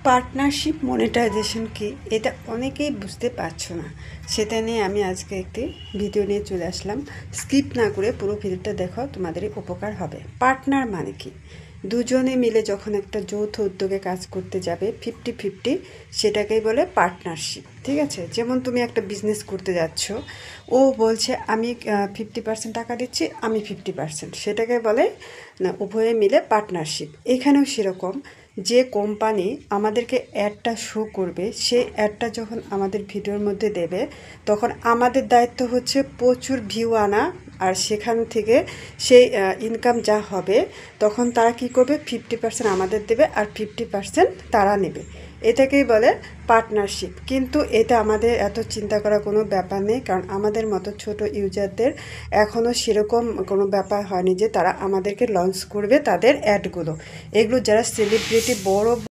Partnership monetization কি এটা অনেকেই বুঝতে পারছো না। সেটা নিয়ে আমি আজকে একটি ভিডিও নিয়ে চলে আসলাম। স্কিপ না করে পুরো ভিডিওটা দেখো, তোমাদেরই উপকার হবে। পার্টনার মানে কি? দুজনে মিলে যখন একটা যৌথ উদ্যোগে কাজ করতে যাবে 50-50, সেটাকেই বলে পার্টনারশিপ। ঠিক আছে, যেমন তুমি একটা বিজনেস করতে যাচ্ছ, ও বলছে আমি 50% টাকা দিচ্ছি, আমি 50%, সেটাকে বলে না উভয়ে মিলে পার্টনারশিপ। এখানেও সেরকম, যে কোম্পানি আমাদেরকে অ্যাডটা শো করবে, সেই অ্যাডটা যখন আমাদের ভিডিওর মধ্যে দেবে, তখন আমাদের দায়িত্ব হচ্ছে প্রচুর ভিউ আনা, আর সেখান থেকে সেই ইনকাম যা হবে তখন তারা কি করবে, 50% আমাদের দেবে আর 50% তারা নেবে। এটাকেই বলে পার্টনারশিপ। কিন্তু এটা আমাদের এত চিন্তা করার কোনো ব্যাপার নেই, কারণ আমাদের মতো ছোট ইউজারদের এখনও সেরকম কোনো ব্যাপার হয়নি যে তারা আমাদেরকে লঞ্চ করবে তাদের অ্যাডগুলো। এগুলো যারা সেলিব্রিটি বড়